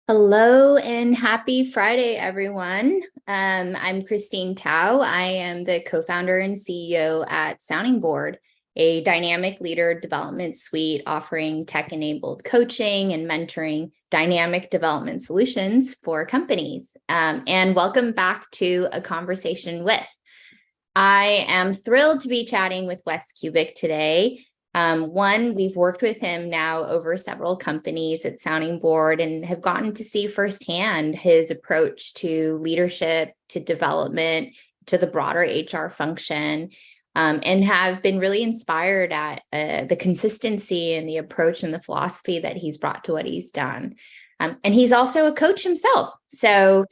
Hello and happy Friday, everyone. I'm Christine Tao. I am the co-founder and CEO at Sounding Board, a dynamic leader development suite offering tech-enabled coaching and mentoring dynamic development solutions for companies. And welcome back to A Conversation With. I am thrilled to be chatting with Wes Kubik today. We've worked with him now over several companies at Sounding Board and have gotten to see firsthand his approach to leadership, to development, to the broader HR function, and have been really inspired at the consistency and the approach and the philosophy that he's brought to what he's done. And he's also a coach himself. So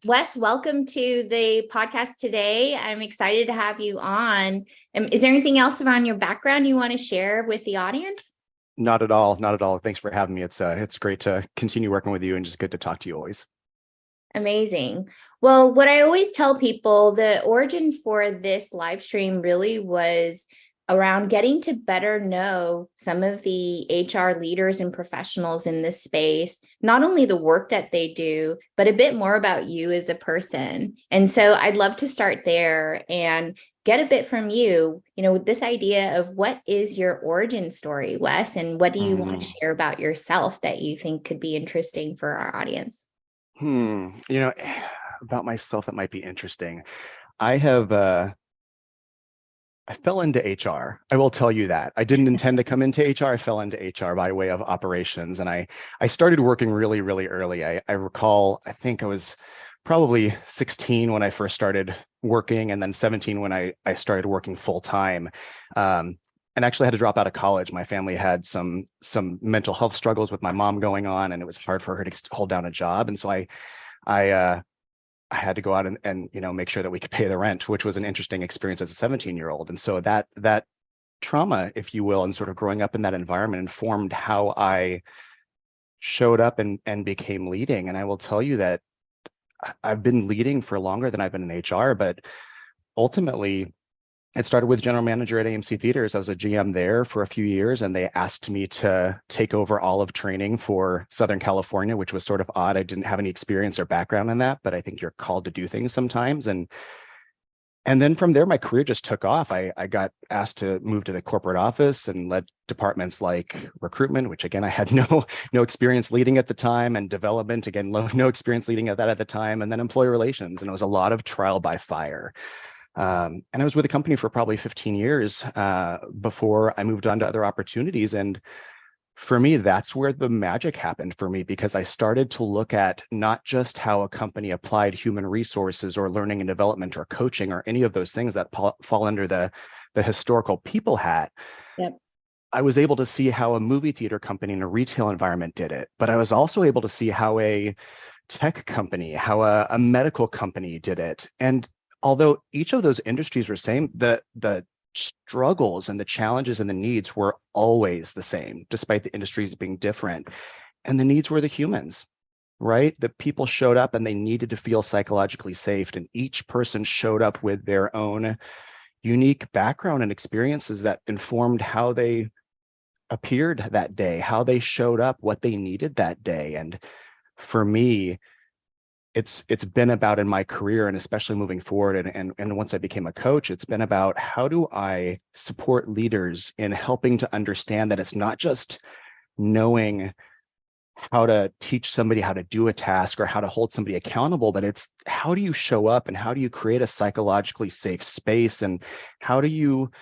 Wes, welcome to the podcast today. I'm excited to have you on. Is there anything else around your background you want to share with the audience? Not at all. Not at all. Thanks for having me. It's great to continue working with you and just good to talk to you always. Amazing. Well, what I always tell people, the origin for this live stream really was around getting to better know some of the HR leaders and professionals in this space, not only the work that they do, but a bit more about you as a person. And so I'd love to start there and get a bit from you, with this idea of what is your origin story, Wes, and what do you want to share about yourself that you think could be interesting for our audience? Hmm. You know, about myself, that might be interesting. I have I fell into HR. I will tell you that. I didn't intend to come into HR. I fell into HR by way of operations. And I started working really, really early. I recall, I think I was probably 16 when I first started working, and then 17 when I started working full time. And actually had to drop out of college. My family had some mental health struggles with my mom going on, and it was hard for her to hold down a job. And so I I had to go out and make sure that we could pay the rent, which was an interesting experience as a 17-year-old. And so that trauma, if you will, and sort of growing up in that environment informed how I showed up and became leading. And I will tell you that I've been leading for longer than I've been in HR, but ultimately it started with general manager at AMC Theaters. I was a GM there for a few years, and they asked me to take over all of training for Southern California, which was sort of odd. I didn't have any experience or background in that, but I think you're called to do things sometimes. And then from there, my career just took off. I got asked to move to the corporate office and led departments like recruitment, which again, I had no experience leading at the time, and development, again, no experience leading at that at the time, and then employee relations. And it was a lot of trial by fire. And I was with the company for probably 15 years before I moved on to other opportunities. And for me, that's where the magic happened for me, because I started to look at not just how a company applied human resources or learning and development or coaching or any of those things that fall under the historical people hat. Yep. I was able to see how a movie theater company in a retail environment did it, but I was also able to see how a tech company, how a medical company did it. And although each of those industries were same, the struggles and the challenges and the needs were always the same, despite the industries being different. And the needs were the humans, right? The people showed up and they needed to feel psychologically safe. And each person showed up with their own unique background and experiences that informed how they appeared that day, how they showed up, what they needed that day. And for me, it's been about in my career, and especially moving forward, and once I became a coach, it's been about how do I support leaders in helping to understand that it's not just knowing how to teach somebody how to do a task or how to hold somebody accountable, but it's how do you show up and how do you create a psychologically safe space, and how do you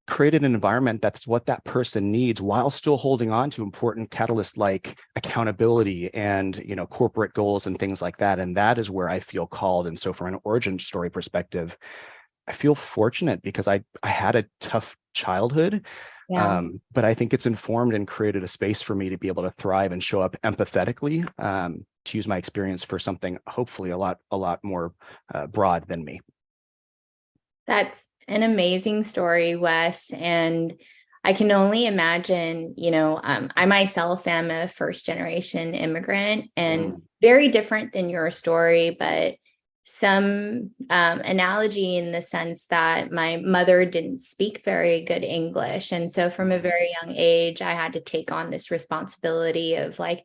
created an environment that's what that person needs while still holding on to important catalysts like accountability and corporate goals and things like that. And that is where I feel called. And so from an origin story perspective, I feel fortunate because I had a tough childhood. Yeah. But I think it's informed and created a space for me to be able to thrive and show up empathetically, to use my experience for something hopefully a lot more broad than me. That's an amazing story, Wes. And I can only imagine, I myself am a first generation immigrant and Mm. very different than your story, but some analogy in the sense that my mother didn't speak very good English. And so from a very young age, I had to take on this responsibility of like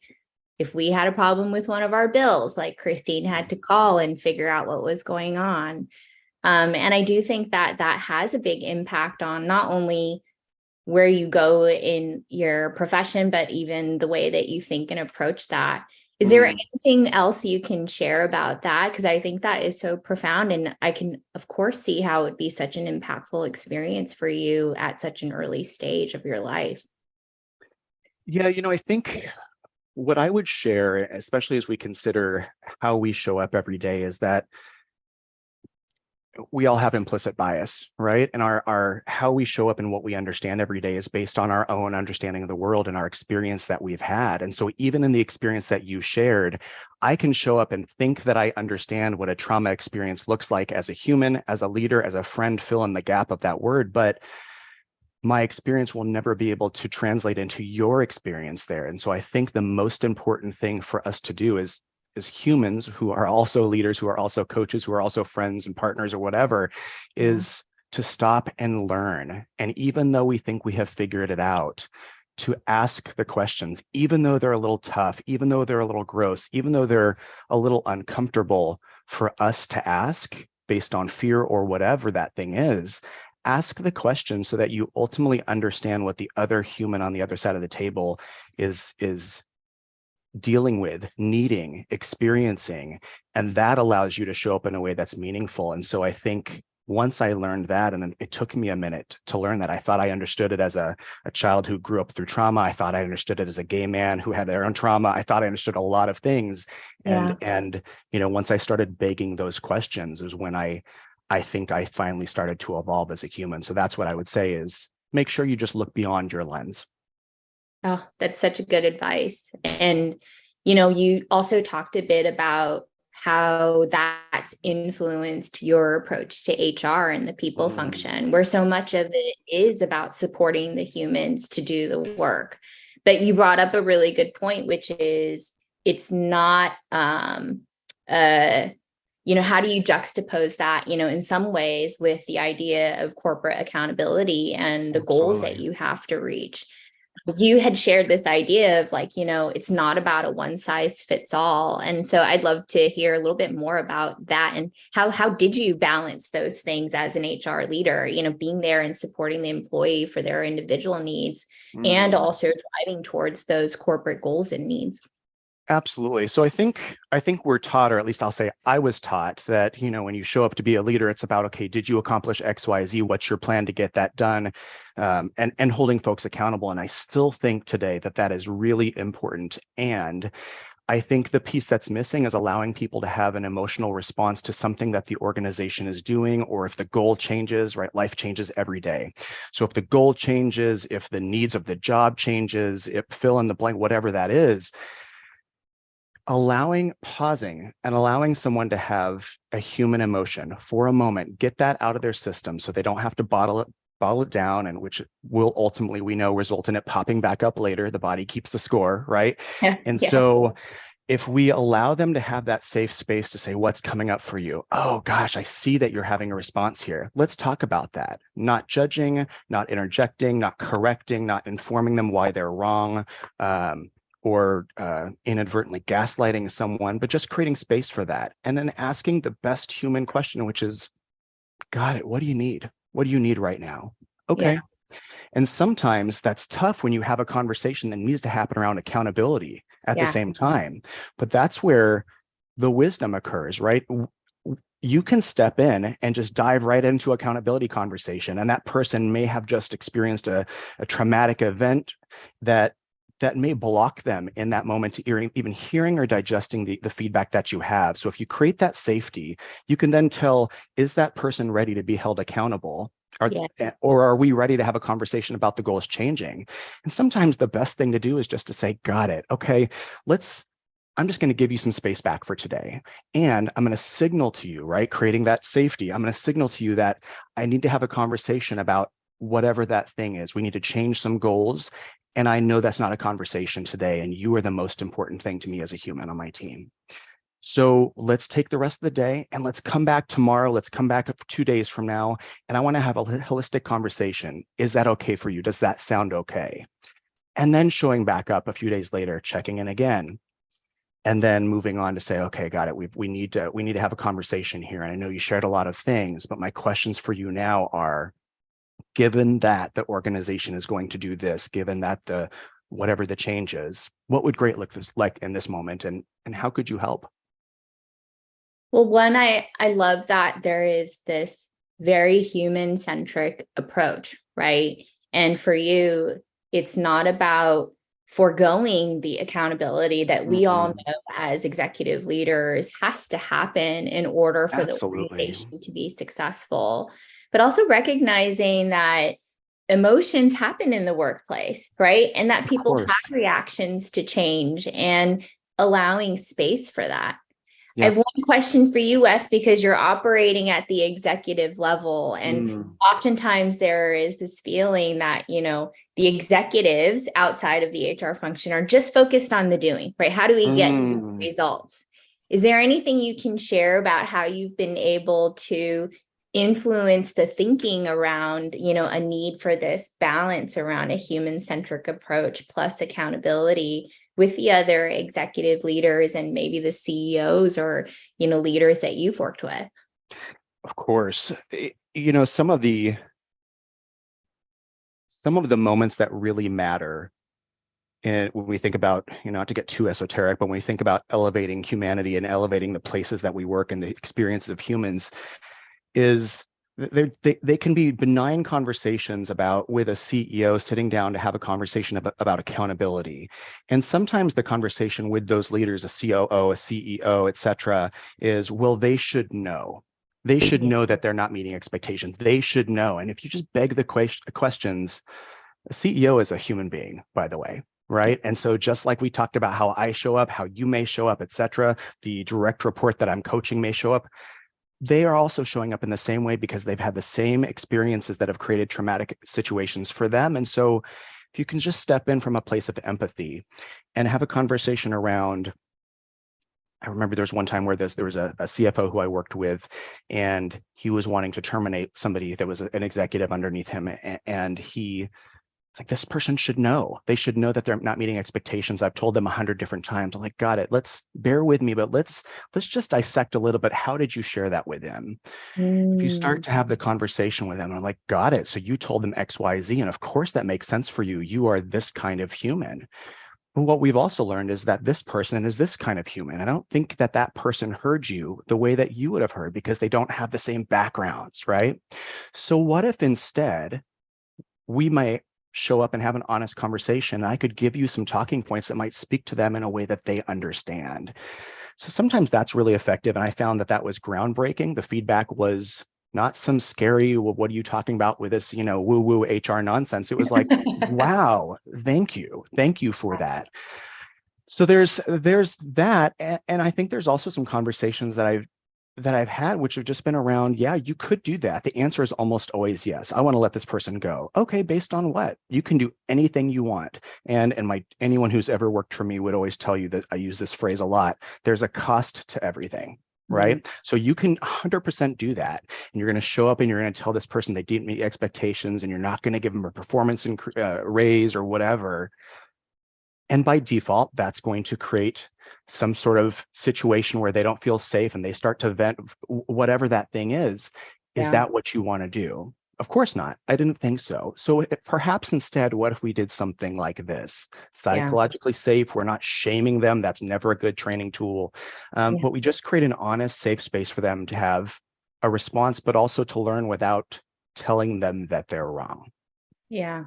if we had a problem with one of our bills, like Christine had to call and figure out what was going on. And I do think that that has a big impact on not only where you go in your profession, but even the way that you think and approach that. Is there Mm. anything else you can share about that? Because I think that is so profound. And I can, of course, see how it would be such an impactful experience for you at such an early stage of your life. Yeah, I think what I would share, especially as we consider how we show up every day, is that we all have implicit bias, right? And our how we show up and what we understand every day is based on our own understanding of the world and our experience that we've had. And so even in the experience that you shared, I can show up and think that I understand what a trauma experience looks like as a human, as a leader, as a friend, fill in the gap of that word. But my experience will never be able to translate into your experience there. And so I think the most important thing for us to do is as humans who are also leaders, who are also coaches, who are also friends and partners or whatever, Yeah. is to stop and learn. And even though we think we have figured it out, to ask the questions, even though they're a little tough, even though they're a little gross, even though they're a little uncomfortable for us to ask based on fear or whatever that thing is, ask the question so that you ultimately understand what the other human on the other side of the table is dealing with, needing, experiencing, and that allows you to show up in a way that's meaningful. And so I think once I learned that, and it took me a minute to learn that. I thought I understood it as a child who grew up through trauma. I thought I understood it as a gay man who had their own trauma. I thought I understood a lot of things. Yeah. And once I started begging those questions is when I think I finally started to evolve as a human. So that's what I would say is make sure you just look beyond your lens. Oh, that's such a good advice. And, you also talked a bit about how that's influenced your approach to HR and the people Mm, function, where so much of it is about supporting the humans to do the work. But you brought up a really good point, which is it's not, how do you juxtapose that, in some ways with the idea of corporate accountability and the goals that absolutely. you have to reach? You had shared this idea of like, it's not about a one size fits all. And so I'd love to hear a little bit more about that and how did you balance those things as an HR leader, being there and supporting the employee for their individual needs and Mm. also driving towards those corporate goals and needs. Absolutely. So I think we're taught, or at least I'll say I was taught that, when you show up to be a leader, it's about, okay, did you accomplish X, Y, Z? What's your plan to get that done? And holding folks accountable. And I still think today that that is really important. And I think the piece that's missing is allowing people to have an emotional response to something that the organization is doing, or if the goal changes, right? Life changes every day. So if the goal changes, if the needs of the job changes, if fill in the blank, whatever that is, pausing and allowing someone to have a human emotion for a moment, get that out of their system so they don't have to bottle it down, and which will ultimately, we know, result in it popping back up later. The body keeps the score, right? Yeah. And Yeah. so if we allow them to have that safe space to say, what's coming up for you? Oh gosh, I see that you're having a response here. Let's talk about that. Not judging, not interjecting, not correcting, not informing them why they're wrong, or inadvertently gaslighting someone, but just creating space for that. And then asking the best human question, which is, got it, what do you need? What do you need right now? Yeah. Okay. And sometimes that's tough when you have a conversation that needs to happen around accountability at the Yeah. same time. But that's where the wisdom occurs, right? You can step in and just dive right into accountability conversation. And that person may have just experienced a traumatic event that may block them in that moment to even hearing or digesting the feedback that you have. So if you create that safety, you can then tell, is that person ready to be held accountable? Yeah. Or are we ready to have a conversation about the goals changing? And sometimes the best thing to do is just to say, got it. Okay, I'm just going to give you some space back for today. And I'm going to signal to you, right? Creating that safety. I'm going to signal to you that I need to have a conversation about whatever that thing is. We need to change some goals. And I know that's not a conversation today. And you are the most important thing to me as a human on my team. So let's take the rest of the day and let's come back tomorrow. Let's come back 2 days from now. And I want to have a holistic conversation. Is that okay for you? Does that sound okay? And then showing back up a few days later, checking in again. and then moving on to say, okay, got it. We need to have a conversation here. And I know you shared a lot of things, but my questions for you now are, given that the organization is going to do this, given that the whatever the change is, what would great look like in this moment, and how could you help? Well, one, I love that there is this very human centric approach, right? And for you, it's not about foregoing the accountability that we all Mm-mm. know as executive leaders has to happen in order for the Absolutely. organization to be successful, but also recognizing that emotions happen in the workplace, right? And that Of people have course. reactions to change and allowing space for that. I have Yep. one question for you, Wes, because you're operating at the executive level. And Mm. oftentimes there is this feeling that, the executives outside of the HR function are just focused on the doing, right? How do we get Mm. results? Is there anything you can share about how you've been able to influence the thinking around, a need for this balance around a human-centric approach plus accountability with the other executive leaders and maybe the CEOs or, leaders that you've worked with? Of course. Some of the moments that really matter, and when we think about, not to get too esoteric, but when we think about elevating humanity and elevating the places that we work and the experiences of humans, is they can be benign conversations about with a CEO sitting down to have a conversation about accountability. And sometimes the conversation with those leaders, a COO, a CEO, et cetera, is, well, they should know. They should Mhm. know that they're not meeting expectations. They should know. And if you just beg the questions, a CEO is a human being, by the way, right? And so just like we talked about how I show up, how you may show up, et cetera, the direct report that I'm coaching may show up, they are also showing up in the same way because they've had the same experiences that have created traumatic situations for them. And so if you can just step in from a place of empathy and have a conversation around, I remember there was one time where there was a CFO who I worked with, and he was wanting to terminate somebody that was an executive underneath him. And it's like, this person should know. They should know that they're not meeting expectations. I've told them 100 different times. I'm like, got it. Let's bear with me, but let's just dissect a little bit. How did you share that with them? If you start Mm, to have the conversation with them, I'm like, got it. So you told them X, Y, Z, and of course that makes sense for you. You are this kind of human. But what we've also learned is that this person is this kind of human. I don't think that that person heard you the way that you would have heard because they don't have the same backgrounds, right? So what if instead we might show up and have an honest conversation? I could give you some talking points that might speak to them in a way that they understand. So sometimes that's really effective. And I found that that was groundbreaking. The feedback was not some scary, well, what are you talking about with this, woo woo HR nonsense? It was like, wow, thank you. Thank you for that. So there's that. And I think there's also some conversations that I've had, which have just been around, yeah, you could do that. The answer is almost always yes. I want to let this person go. Okay, based on what? You can do anything you want. And anyone who's ever worked for me would always tell you that I use this phrase a lot. There's a cost to everything. mm, Right. So you can 100% do that. And you're going to show up and you're going to tell this person they didn't meet expectations, and you're not going to give them a performance raise or whatever. And by default, that's going to create some sort of situation where they don't feel safe and they start to vent whatever that thing is. Is yeah, that what you want to do? Of course not. I didn't think so. So perhaps instead, what if we did something like this? yeah, Psychologically safe. We're not shaming them. That's never a good training tool. yeah, But we just create an honest, safe space for them to have a response, but also to learn without telling them that they're wrong. yeah.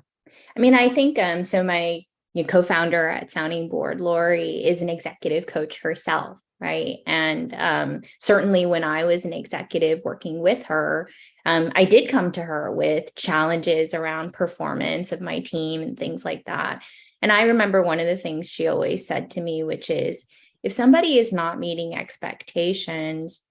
I mean, I think so my co-founder at Sounding Board, Lori, is an executive coach herself, right? And certainly when I was an executive working with her, I did come to her with challenges around performance of my team and things like that. And I remember one of the things she always said to me, which is, if somebody is not meeting expectations,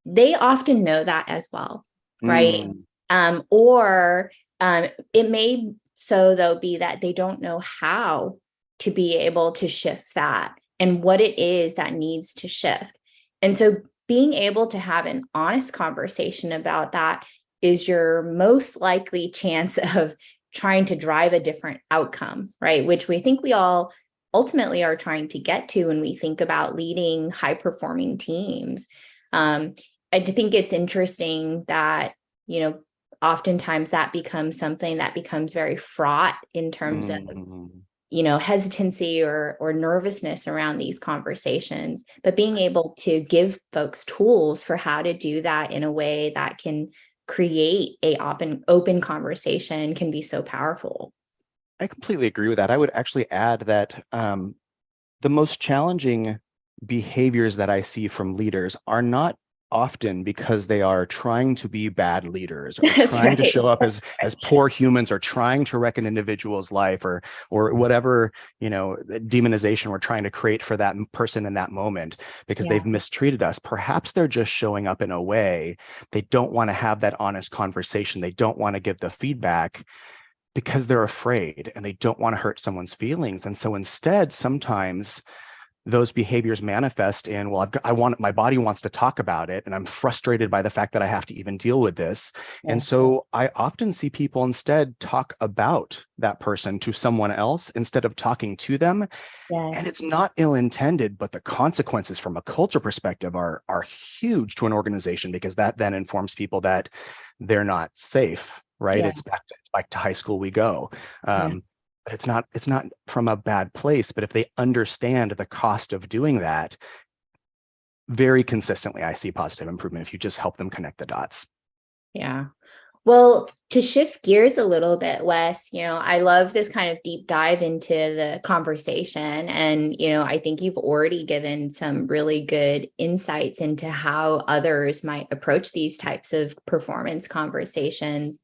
they often know that as well, right? Mm, Or it may so though be that they don't know how to be able to shift that and what it is that needs to shift. And so being able to have an honest conversation about that is your most likely chance of trying to drive a different outcome, right? Which we think we all ultimately are trying to get to when we think about leading high performing teams. I think it's interesting that, oftentimes that becomes something that becomes very fraught in terms of Mhm. hesitancy or nervousness around these conversations, but being able to give folks tools for how to do that in a way that can create a open conversation can be so powerful. I completely agree with that. I would actually add that the most challenging behaviors that I see from leaders are not often because they are trying to be bad leaders or That's trying to right. show up as poor humans or trying to wreck an individual's life or whatever, demonization we're trying to create for that person in that moment because Yeah. they've mistreated us. Perhaps they're just showing up in a way they don't want to have that honest conversation. They don't want to give the feedback because they're afraid and they don't want to hurt someone's feelings. And so instead, sometimes those behaviors manifest in, well, my body wants to talk about it, and I'm frustrated by the fact that I have to even deal with this. And Yes. so I often see people instead talk about that person to someone else instead of talking to them. And Yes. it's not ill-intended, but the consequences from a culture perspective are huge to an organization because that then informs people that they're not safe, right? Yeah. It's back to high school we go. Yeah. But it's not from a bad place. But if they understand the cost of doing that, very consistently, I see positive improvement if you just help them connect the dots. Yeah. Well, to shift gears a little bit, Wes, I love this kind of deep dive into the conversation. And, I think you've already given some really good insights into how others might approach these types of performance conversations.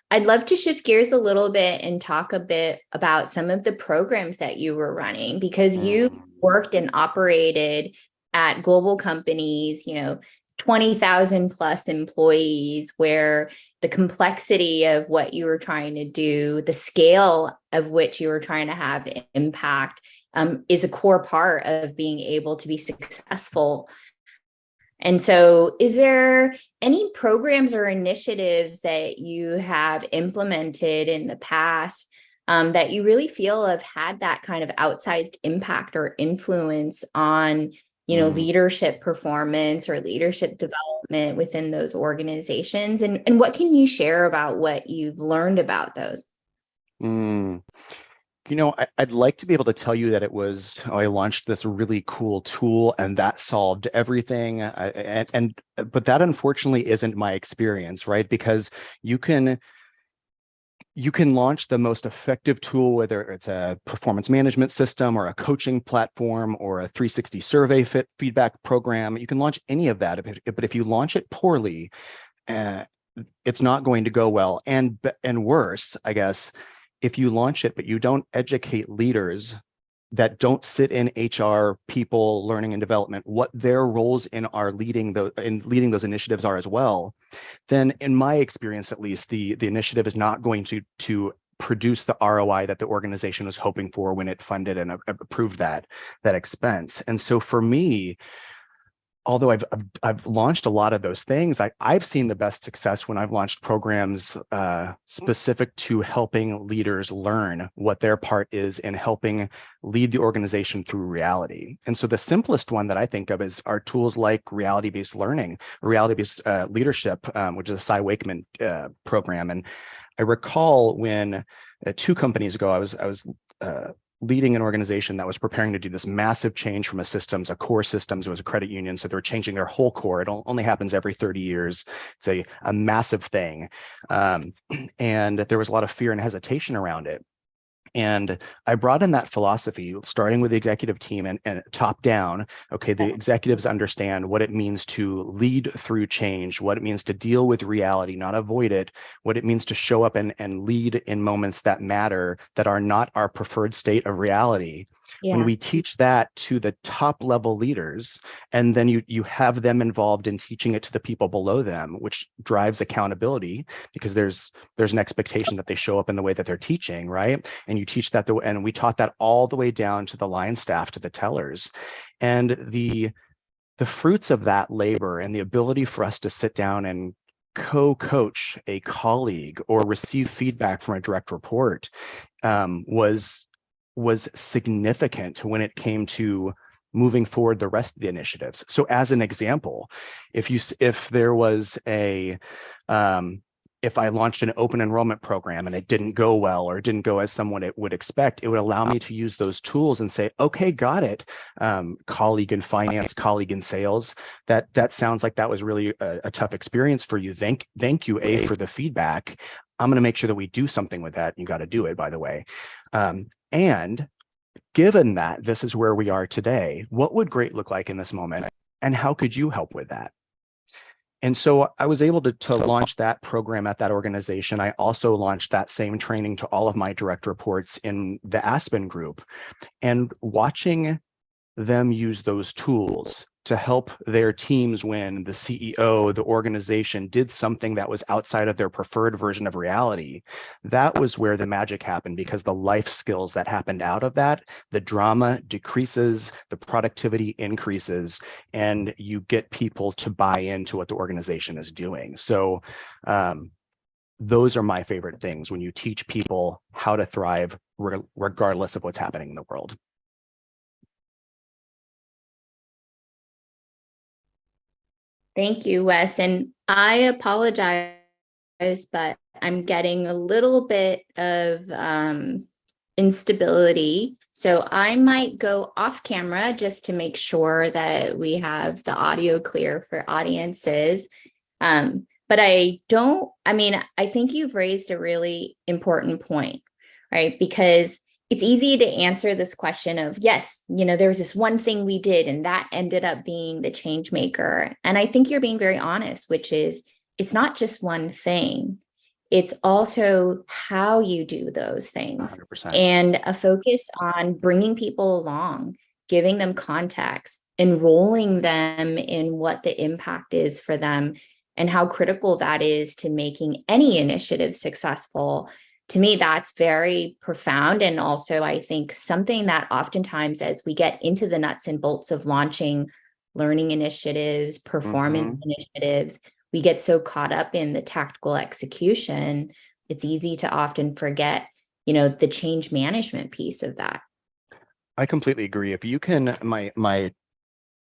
I'd love to shift gears a little bit and talk a bit about some of the programs that you were running because you Mm, worked and operated at global companies, 20,000 plus employees, where the complexity of what you were trying to do, the scale of which you were trying to have impact, is a core part of being able to be successful. And so, is there any programs or initiatives that you have implemented in the past that you really feel have had that kind of outsized impact or influence on, mm, leadership performance or leadership development within those organizations? And what can you share about what you've learned about those? mm. I'd like to be able to tell you that I launched this really cool tool and that solved everything. But that unfortunately isn't my experience, right? Because you can you can launch the most effective tool, whether it's a performance management system or a coaching platform or a 360 survey feedback program. You can launch any of that, but if you launch it poorly, uh, it's not going to go well. And worse, I guess, if you launch it but you don't educate leaders that don't sit in HR, people, learning and development, what their roles in leading those initiatives are as well, then in my experience, at least, the initiative is not going to produce the ROI that the organization was hoping for when it funded and approved that expense. And so for me, although I've launched a lot of those things, I've seen the best success when I've launched programs specific to helping leaders learn what their part is in helping lead the organization through reality. And so the simplest one that I think of is our tools like reality-based learning, reality-based leadership, which is a Cy Wakeman program. And I recall when 2 companies ago, I was leading an organization that was preparing to do this massive change from a core systems. It was a credit union, so they were changing their whole core. It only happens every 30 years. It's a massive thing, and there was a lot of fear and hesitation around it. And I brought in that philosophy, starting with the executive team and top down. Okay, the executives understand what it means to lead through change, what it means to deal with reality, not avoid it, what it means to show up and lead in moments that matter, that are not our preferred state of reality. When Yeah. we teach that to the top level leaders, and then you have them involved in teaching it to the people below them, which drives accountability because there's an expectation that they show up in the way that they're teaching, right? And you teach that and we taught that all the way down to the line staff, to the tellers. And the fruits of that labor and the ability for us to sit down and co-coach a colleague or receive feedback from a direct report was was significant when it came to moving forward the rest of the initiatives. So as an example, if there was if I launched an open enrollment program and it didn't go well or didn't go as someone it would expect, it would allow me to use those tools and say, okay, got it. Colleague in finance, colleague in sales, that sounds like that was really a tough experience for you. Thank you, A, for the feedback. I'm going to make sure that we do something with that. You got to do it, by the way. And given that this is where we are today, what would great look like in this moment? And how could you help with that? And so I was able to launch that program at that organization. I also launched that same training to all of my direct reports in the Aspen group. And watching them use those tools to help their teams when the CEO, the organization did something that was outside of their preferred version of reality, that was where the magic happened, because the life skills that happened out of that, the drama decreases, the productivity increases, and you get people to buy into what the organization is doing. So those are my favorite things, when you teach people how to thrive regardless of what's happening in the world. Thank you, Wes. And I apologize, but I'm getting a little bit of instability. So I might go off camera just to make sure that we have the audio clear for audiences. But I think you've raised a really important point, right? Because it's easy to answer this question of, yes, there was this one thing we did and that ended up being the change maker. And I think you're being very honest, which is it's not just one thing. It's also how you do those things 100%. and a focus on bringing people along, giving them context, enrolling them in what the impact is for them and how critical that is to making any initiative successful. To me, that's very profound. And also, I think something that oftentimes, as we get into the nuts and bolts of launching learning initiatives, performance initiatives, we get so caught up in the tactical execution, it's easy to often forget, the change management piece of that. I completely agree. If you can,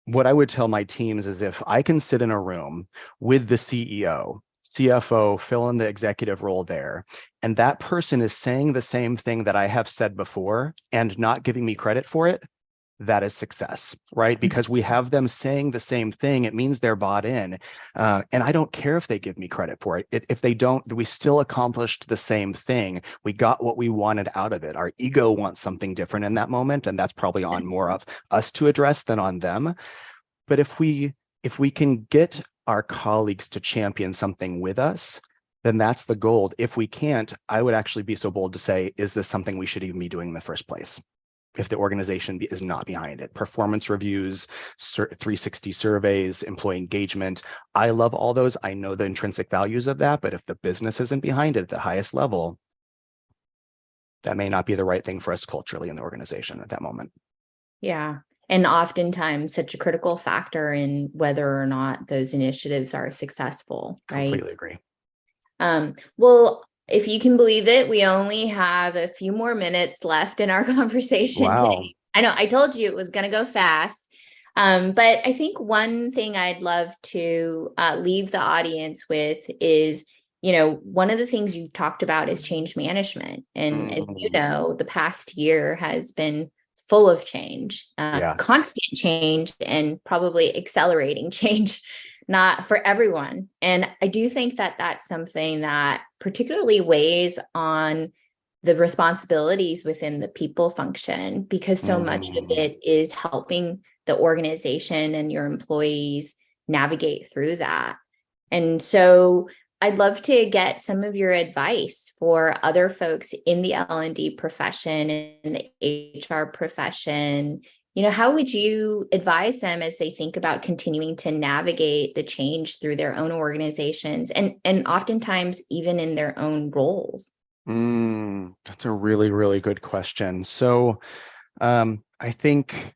what I would tell my teams is, if I can sit in a room with the CEO, CFO, fill in the executive role there, and that person is saying the same thing that I have said before and not giving me credit for it, that is success, right? Because we have them saying the same thing, it means they're bought in. And I don't care if they give me credit for it. If they don't, we still accomplished the same thing. We got what we wanted out of it. Our ego wants something different in that moment, and that's probably on more of us to address than on them. But if we can get our colleagues to champion something with us, then that's the gold. If we can't, I would actually be so bold to say, is this something we should even be doing in the first place? If the organization is not behind it. Performance reviews, 360 surveys, employee engagement. I love all those. I know the intrinsic values of that, but if the business isn't behind it at the highest level, that may not be the right thing for us culturally in the organization at that moment. Yeah. And oftentimes such a critical factor in whether or not those initiatives are successful, right? Completely agree. Well, if you can believe it, we only have a few more minutes left in our conversation today. I know I told you it was going to go fast. But I think one thing I'd love to leave the audience with is, one of the things you talked about is change management. And as you know, the past year has been full of change, constant change, and probably accelerating change, not for everyone. And I do think that that's something that particularly weighs on the responsibilities within the people function, because so much of it is helping the organization and your employees navigate through that. And so I'd love to get some of your advice for other folks in the L&D profession and the HR profession. How would you advise them as they think about continuing to navigate the change through their own organizations and oftentimes even in their own roles? That's a really, really good question. So I think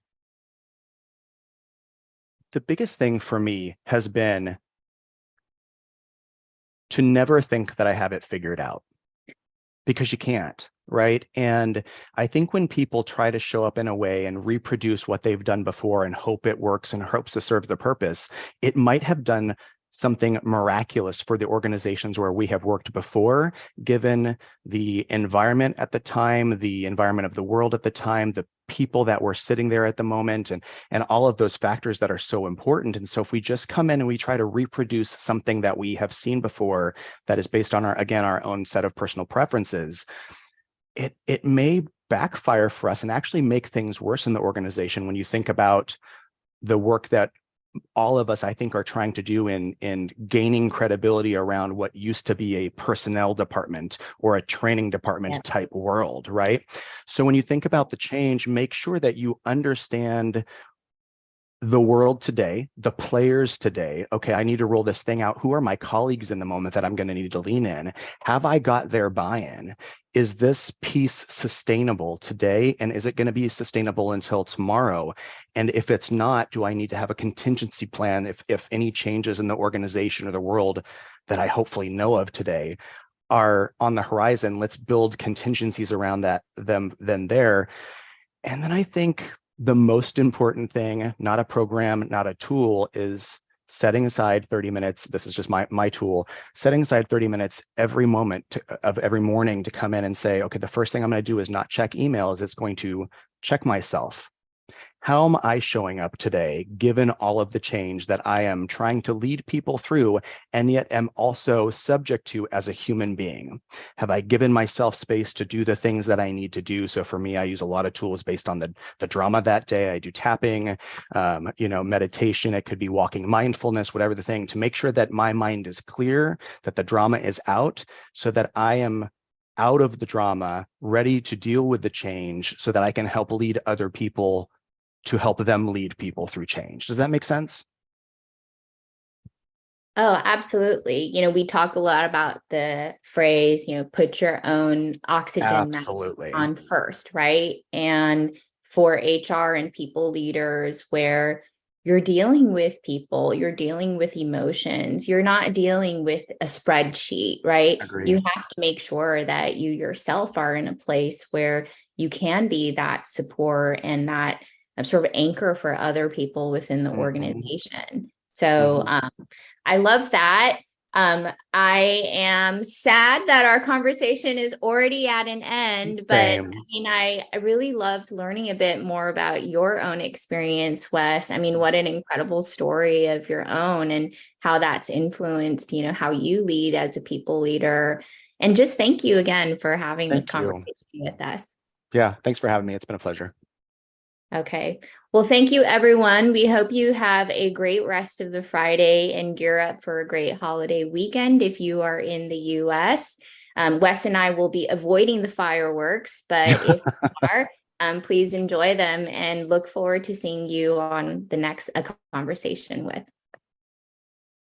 the biggest thing for me has been to never think that I have it figured out, because you can't. right? And I think when people try to show up in a way and reproduce what they've done before and hope it works and hopes to serve the purpose, it might have done something miraculous for the organizations where we have worked before, given the environment at the time, the environment of the world at the time, the people that were sitting there at the moment, and all of those factors that are so important. And so if we just come in and we try to reproduce something that we have seen before that is based on our own set of personal preferences, it may backfire for us and actually make things worse in the organization when you think about the work that all of us, I think, are trying to do in gaining credibility around what used to be a personnel department or a training department type world, right? So when you think about the change, make sure that you understand the world today, the players today. Okay, I need to roll this thing out. Who are my colleagues in the moment that I'm going to need to lean in? Have I got their buy-in? Is this piece sustainable today? And is it going to be sustainable until tomorrow? And if it's not, do I need to have a contingency plan if any changes in the organization or the world that I hopefully know of today are on the horizon? Let's build contingencies around them then there. And then I think the most important thing, not a program, not a tool, is setting aside 30 minutes. This is just my tool, setting aside 30 minutes every of every morning to come in and say, okay, the first thing I'm going to do is not check emails. It's going to check myself. How am I showing up today, given all of the change that I am trying to lead people through, and yet am also subject to as a human being? Have I given myself space to do the things that I need to do? So for me, I use a lot of tools based on the drama that day. I do tapping, meditation. It could be walking mindfulness, whatever the thing, to make sure that my mind is clear, that the drama is out, so that I am out of the drama, ready to deal with the change so that I can help lead other people to help them lead people through change. Does that make sense? Oh, absolutely. We talk a lot about the phrase, put your own oxygen mask Absolutely. on first, right? And for HR and people leaders, where you're dealing with people, you're dealing with emotions, you're not dealing with a spreadsheet, right? Agree. You have to make sure that you yourself are in a place where you can be that support and that sort of anchor for other people within the Mm-hmm. organization. So, Mm-hmm. I love that. I am sad that our conversation is already at an end, but Same. I really loved learning a bit more about your own experience, Wes. What an incredible story of your own and how that's influenced, how you lead as a people leader. And just thank you again for having this Thank you. conversation with us. Yeah, thanks for having me. It's been a pleasure. Okay. Well, thank you, everyone. We hope you have a great rest of the Friday and gear up for a great holiday weekend if you are in the US. Wes and I will be avoiding the fireworks, but if you are, please enjoy them and look forward to seeing you on the next conversation with.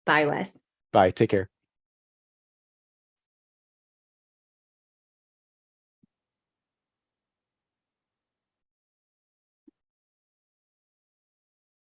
Bye, Wes. Bye. Take care.